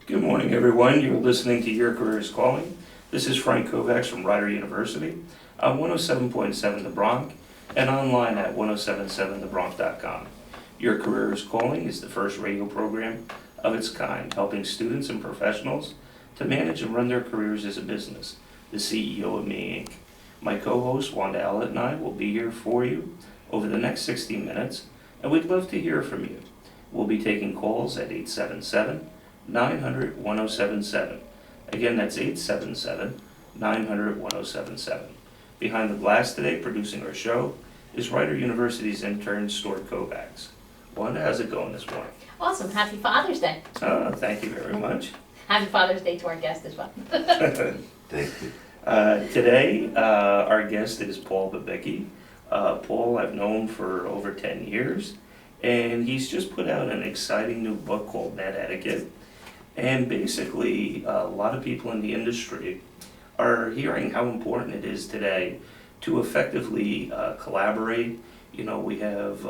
Good morning, everyone. You're listening to Your Career is Calling. This is Frank Kovacs from Rider University on 107.7 The Bronx and online at 1077thebronx.com. Your Career is Calling is the first radio program of its kind, helping students and professionals to manage and run their careers as a business. The CEO of Me Inc. My co-host Wanda and I will be here for you over the next 60 minutes, and we'd love to hear from you. We'll be taking calls at 877-900-1077. Again, that's 877-900-1077. Behind the glass today, producing our show, is Rider University's intern, Stuart Kovacs. Wanda, how's it going this morning? Awesome. Happy Father's Day. Thank you very much. Happy Father's Day to our guest as well. Thank you. Today, our guest is Paul Babicki. Paul I've known for over 10 years, and he's just put out an exciting new book called NetEtiquette. And basically, a lot of people in the industry are hearing how important it is today to effectively collaborate. You know, we have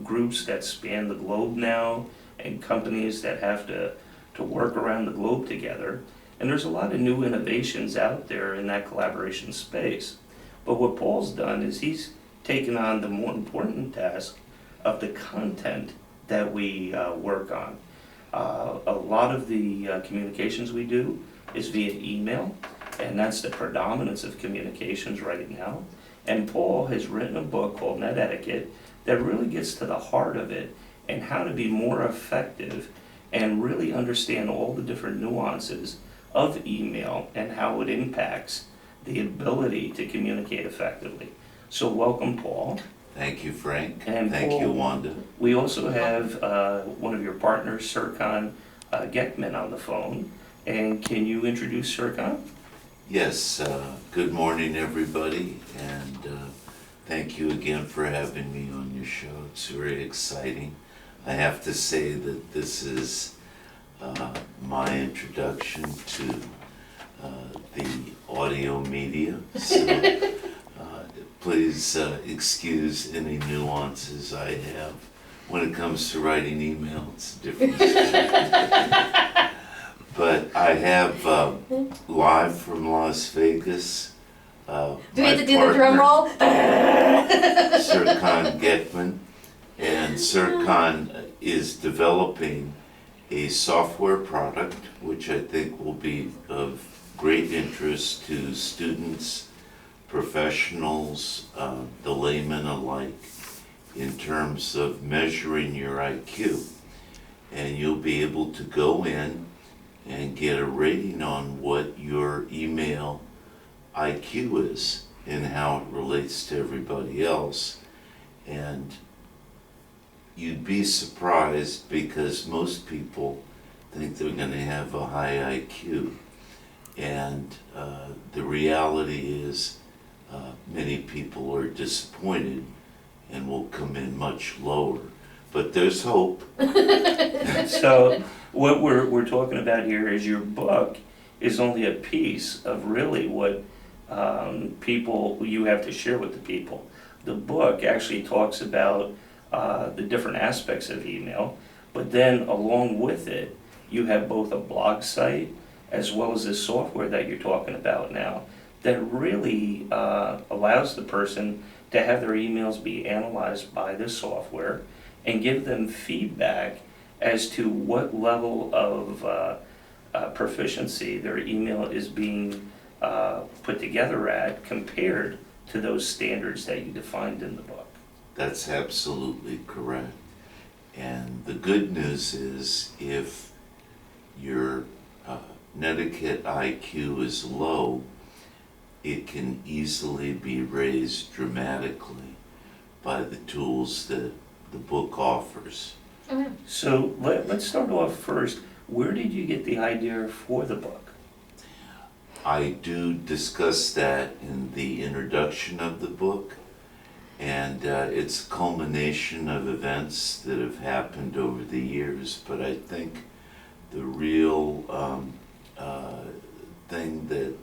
groups that span the globe now and companies that have to work around the globe together. And there's a lot of new innovations out there in that collaboration space. But what Paul's done is he's taken on the more important task of the content that we work on. A lot of the communications we do is via email, and that's the predominance of communications right now. And Paul has written a book called NetEtiquette that really gets to the heart of it and how to be more effective and really understand all the different nuances of email and how it impacts the ability to communicate effectively. So welcome, Paul. Thank you, Frank. And thank Paul, you, Wanda. We also have one of your partners, Serkan Gecmen, on the phone. And can you introduce Serkan? Yes, good morning, everybody, and thank you again for having me on your show. It's very exciting. I have to say that this is my introduction to the audio media, so please excuse any nuances I have. When it comes to writing email, it's a different story. But I have live from Las Vegas. Do we have to do the drum roll? Serkan Gecmen, and Serkan is developing a software product which I think will be of great interest to students, professionals, the layman alike, in terms of measuring your IQ. And you'll be able to go in and get a rating on what your email IQ is and how it relates to everybody else. And you'd be surprised because most people think they're going to have a high IQ. And the reality is many people are disappointed and will come in much lower. But there's hope. So what we're talking about here is your book is only a piece of really what you have to share with the people. The book actually talks about the different aspects of email, but then along with it, you have both a blog site as well as this software that you're talking about now that really allows the person to have their emails be analyzed by this software and give them feedback as to what level of proficiency their email is being put together at compared to those standards that you defined in the book. That's absolutely correct. And the good news is if your NetiquetteIQ is low, it can easily be raised dramatically by the tools that the book offers. Mm-hmm. So let's start off first. Where did you get the idea for the book? I do discuss that in the introduction of the book, and it's a culmination of events that have happened over the years, but I think the real thing that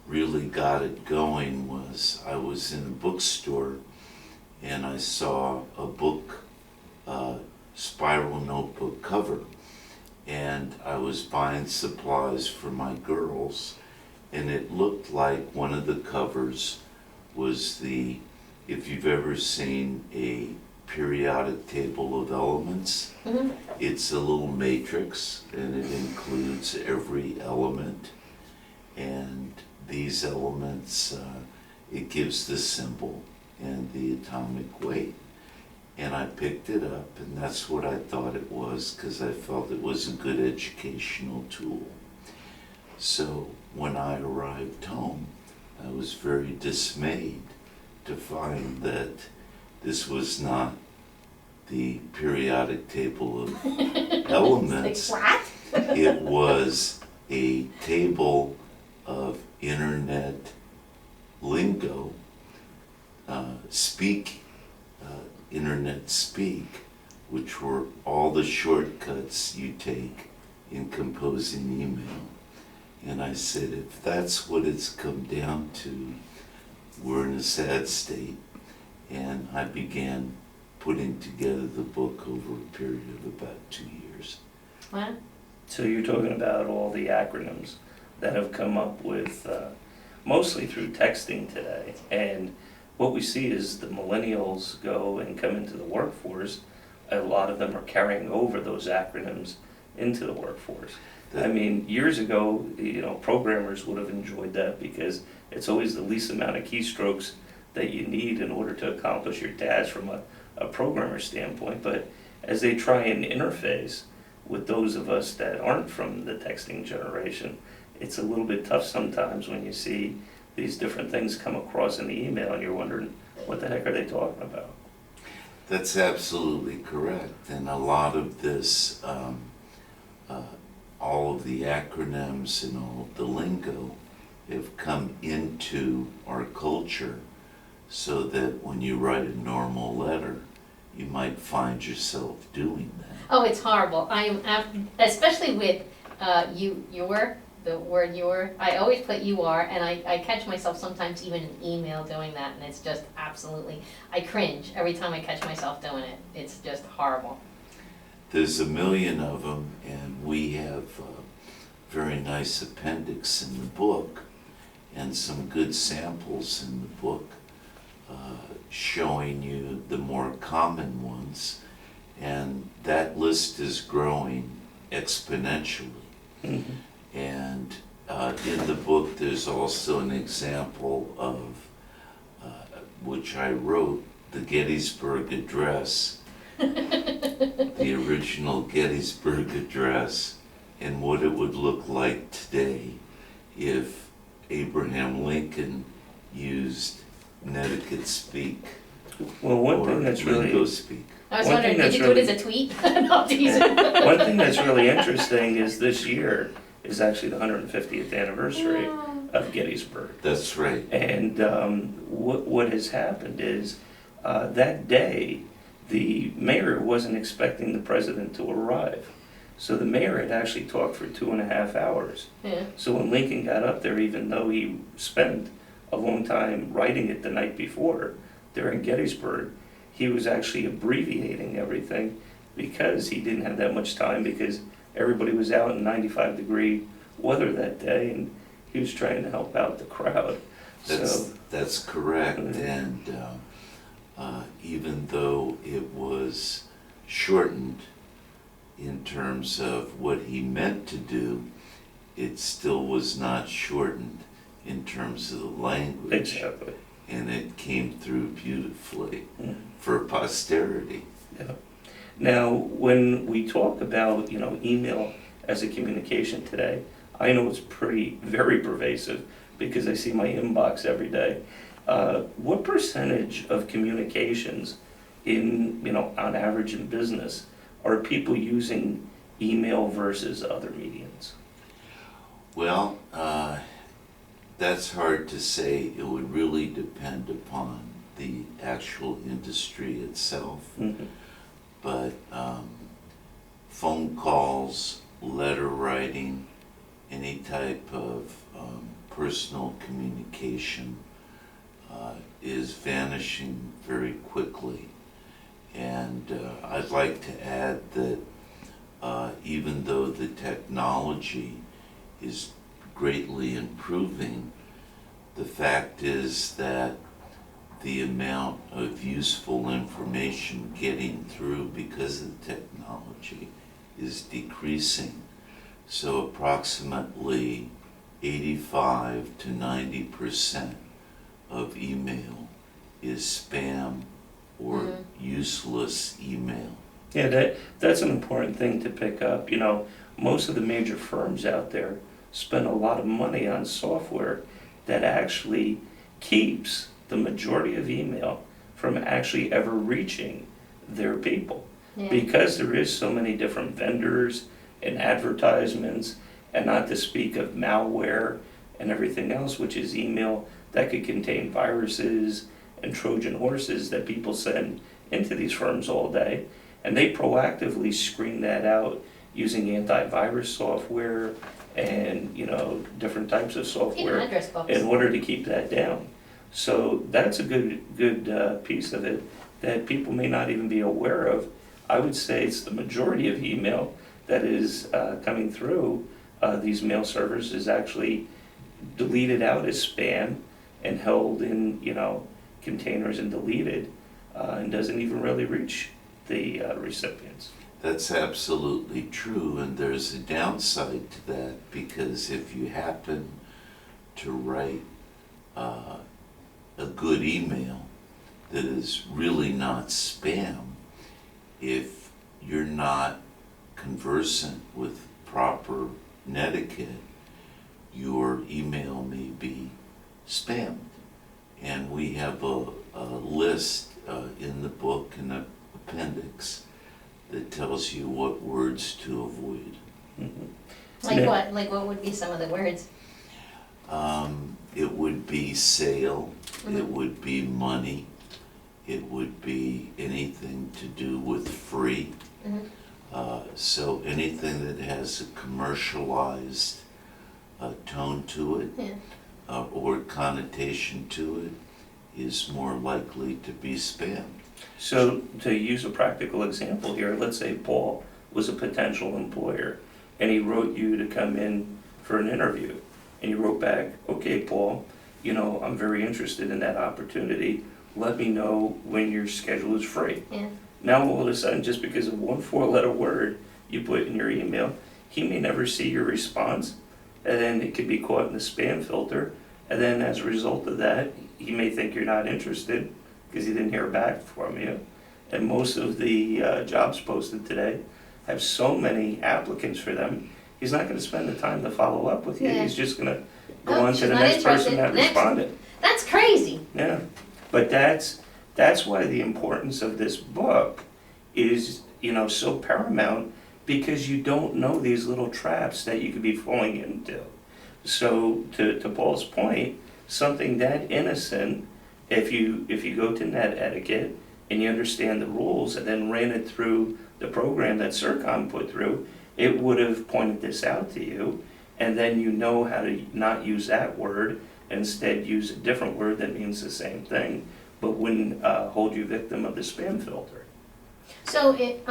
really got it going was I was in a bookstore and I saw a book spiral notebook cover, and I was buying supplies for my girls, and it looked like one of the covers was if you've ever seen a periodic table of elements, Mhm. it's a little matrix, and it includes every element. And these elements, it gives the symbol and the atomic weight. And I picked it up, and that's what I thought it was, because I felt it was a good educational tool. So when I arrived home, I was very dismayed to find that this was not the periodic table of elements. Like, what? It was a table of internet lingo, internet speak, which were all the shortcuts you take in composing email. And I said, if that's what it's come down to, we're in a sad state. And I began putting together the book over a period of about 2 years. What? So you're talking about all the acronyms that have come up with, mostly through texting today. And what we see is the millennials go and come into the workforce, a lot of them are carrying over those acronyms into the workforce. I mean, years ago, programmers would have enjoyed that because it's always the least amount of keystrokes that you need in order to accomplish your task from a programmer standpoint. But as they try and interface with those of us that aren't from the texting generation, it's a little bit tough sometimes when you see these different things come across in the email and you're wondering, what the heck are they talking about? That's absolutely correct. And a lot of this, all of the acronyms and all of the lingo have come into our culture so that when you write a normal letter, you might find yourself doing that. Oh, it's horrible. Especially with the word your. I always put you are, and I catch myself sometimes even in email doing that, and it's just absolutely, I cringe every time I catch myself doing it. It's just horrible. There's a million of them, and we have a very nice appendix in the book and some good samples in the book showing you the more common ones, and that list is growing exponentially. Mm-hmm. And in the book there's also an example of which I wrote, the Gettysburg Address, the original Gettysburg Address, and what it would look like today if Abraham Lincoln used Netiquette Speak Well, one or thing that's Lingo really Speak. I was One wondering, thing did you that's do it really- as a tweet? No, I'm teasing. one thing that's really interesting is this year is actually the 150th anniversary of Gettysburg. That's right. And what has happened is that day, the mayor wasn't expecting the president to arrive. So the mayor had actually talked for 2.5 hours. Yeah. So when Lincoln got up there, even though he spent a long time writing it the night before during Gettysburg, he was actually abbreviating everything because he didn't have that much time because everybody was out in 95-degree weather that day and he was trying to help out the crowd. That's correct. Mhm. And even though it was shortened in terms of what he meant to do, it still was not shortened in terms of the language. Exactly. And it came through beautifully Mhm. for posterity. Yeah. Now, when we talk about, email as a communication today, I know it's very pervasive because I see my inbox every day. What percentage of communications on average in business are people using email versus other mediums? Well, that's hard to say. It would really depend upon the actual industry itself. Mm-hmm. But phone calls, letter writing, any type of personal communication is vanishing very quickly. And I'd like to add that even though the technology is greatly improving, the fact is that the amount of useful information getting through because of the technology is decreasing. So approximately 85 to 90% of email is spam or useless email. Yeah, that's an important thing to pick up. You know, most of the major firms out there spend a lot of money on software that actually keeps the majority of email from actually ever reaching their people. Yeah. Because there is so many different vendors and advertisements, and not to speak of malware and everything else, which is email that could contain viruses and Trojan horses that people send into these firms all day. And they proactively screen that out using antivirus software and, you know, different types of Even software address books. in order to keep that down. So that's a good piece of it that people may not even be aware of. I would say it's the majority of email that is coming through these mail servers is actually deleted out as spam and held in, you know, containers and deleted and doesn't even really reach the recipients. That's absolutely true, and there's a downside to that, because if you happen to write a good email that is really not spam, if you're not conversant with proper netiquette, your email may be spammed. And we have a list in the book, in the appendix, that tells you what words to avoid. Like Yeah. what? Like what would be some of the words? It would be sale, Mhm. it would be money, it would be anything to do with free. Mhm. So anything that has a commercialized tone to it Yeah. or connotation to it is more likely to be spam. So to use a practical example here, let's say Paul was a potential employer and he wrote you to come in for an interview. And you wrote back, okay, Paul, you know, I'm very interested in that opportunity. Let me know when your schedule is free. Yeah. Now all of a sudden, just because of one four-letter word you put in your email, he may never see your response, and then it could be caught in the spam filter, and then as a result of that, he may think you're not interested because he didn't hear back from you. And most of the jobs posted today have so many applicants for them, he's not going to spend the time to follow up with you. Yeah. He's just going to go Oh, on to she's the not next person interested. that Next. responded. That's crazy. Yeah, but that's why the importance of this book is, you know, so paramount, because you don't know these little traps that you could be falling into. So to Paul's point, something that innocent, if you go to NetEtiquette and you understand the rules and then ran it through the program that Serkan put through, it would have pointed this out to you, and then you know how to not use that word, instead use a different word that means the same thing, but wouldn't hold you victim of the spam filter. So it,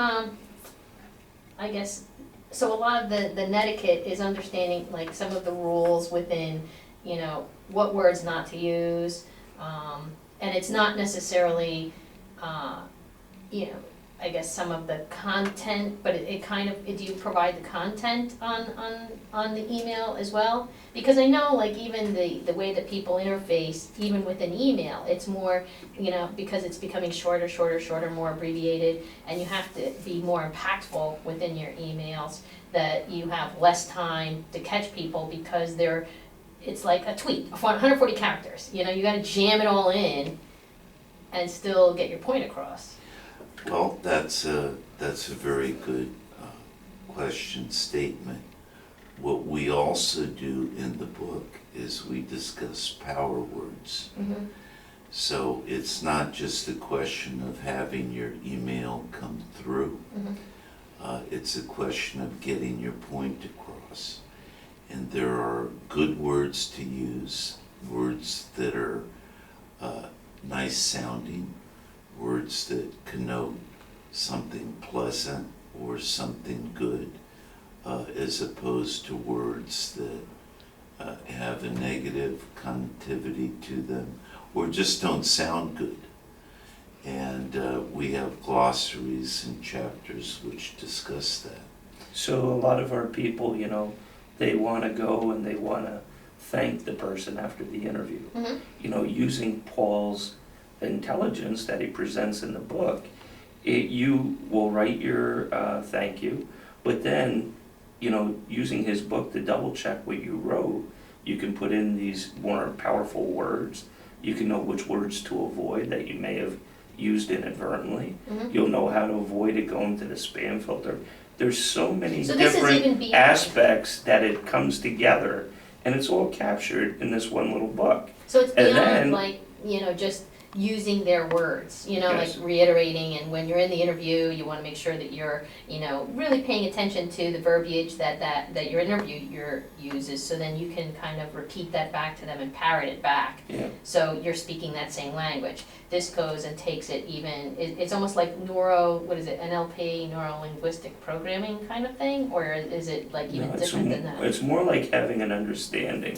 I guess, so a lot of the netiquette is understanding like some of the rules within, you know, what words not to use, and it's not necessarily, you know, I guess some of the content, but it kind of, do you provide the content on the email as well? Because I know like even the way that people interface, even with an email, it's more, you know, because it's becoming shorter, more abbreviated, and you have to be more impactful within your emails, that you have less time to catch people because it's like a tweet, 140 characters, you know, you gotta jam it all in and still get your point across. Well, that's a very good question statement. What we also do in the book is we discuss power words. Mm-hmm. So it's not just a question of having your email come through. Mm-hmm. It's a question of getting your point across. And there are good words to use, words that are nice sounding, words that connote something pleasant or something good, as opposed to words that have a negative connotivity to them or just don't sound good. And we have glossaries and chapters which discuss that. So a lot of our people, you know, they want to go and they want to thank the person after the interview. Mm-hmm. You know, using Paul's intelligence that he presents in the book, you will write your thank you, but then, you know, using his book to double check what you wrote, you can put in these more powerful words. You can know which words to avoid that you may have used inadvertently. Mm-hmm. You'll know how to avoid it going to the spam filter. There's so many So this is even different beyond. aspects that it comes together, and it's all captured in this one little book. So it's And beyond then- like, you know, just using their words, you know, Yes. like reiterating, and when you're in the interview, you wanna make sure that you're, you know, really paying attention to the verbiage that your interviewer uses, so then you can kind of repeat that back to them and parrot it back. Yeah. So you're speaking that same language. This goes and takes it even, it's almost like NLP, neuro-linguistic programming kind of thing, or is it like even No, different than that? It's more like having an understanding,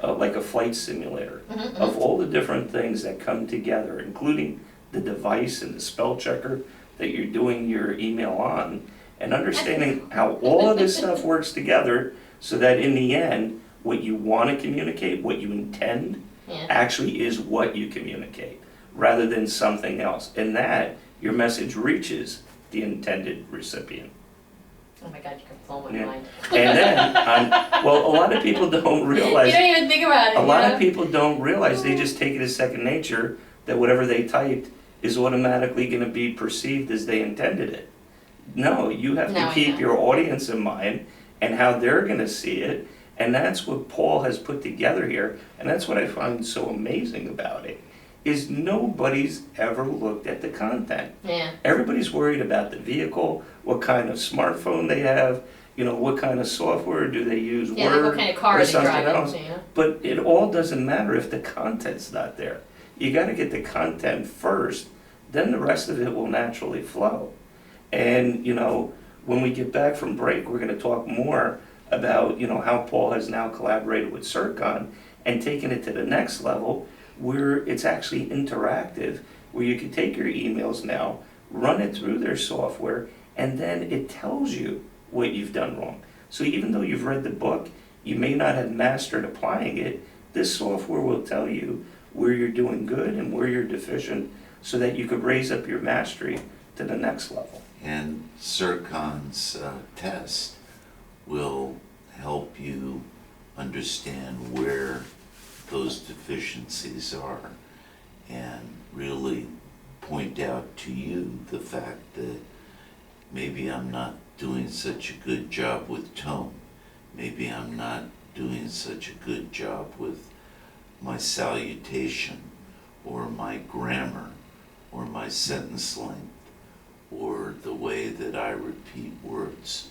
like a flight simulator, Mhm, of all the different things that come together, including the device and the spell checker that you're doing your email on, and understanding how all of this stuff works together so that in the end, what you want to communicate, what you intend, Yeah. actually is what you communicate, rather than something else. And that, your message reaches the intended recipient. Oh my God, you can blow my Yeah. mind. And then, well, a lot of people don't realize, You don't even think about it, a you lot know? of people don't realize, they just take it as second nature, that whatever they typed is automatically gonna be perceived as they intended it. No, you have No, to I keep know. your audience in mind and how they're gonna see it, and that's what Paul has put together here, and that's what I find so amazing about it, is nobody's ever looked at the content. Yeah, Everybody's worried about the vehicle, what kind of smartphone they have, you know, what kind of software do they use, yeah, like what Word, kind of car or are they something driving, else. you know? But it all doesn't matter if the content's not there. You gotta get the content first, then the rest of it will naturally flow. And, you know, when we get back from break, we're gonna talk more about, you know, how Paul has now collaborated with Serkan and taken it to the next level, where it's actually interactive, where you can take your emails now, run it through their software, and then it tells you what you've done wrong. So even though you've read the book, you may not have mastered applying it, this software will tell you where you're doing good and where you're deficient, so that you could raise up your mastery to the next level. And Serkan's test will help you understand where those deficiencies are and really point out to you the fact that maybe I'm not doing such a good job with tone. Maybe I'm not doing such a good job with my salutation or my grammar or my sentence length or the way that I repeat words.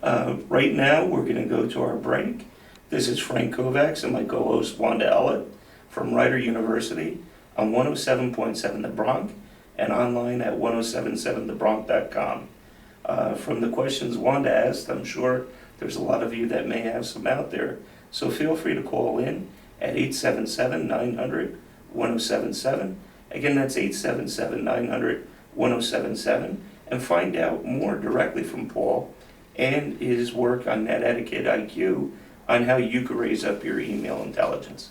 Right now, we're gonna go to our break. This is Frank Kovacs and my co-host Wanda Ellett from Rider University on 107.7 The Bronx and online at 1077thebronx.com. From the questions Wanda asked, I'm sure there's a lot of you that may have some out there. So feel free to call in at 877-900-1077. Again, that's 877-900-1077, and find out more directly from Paul and his work on NetEtiquetteIQ on how you could raise up your email intelligence.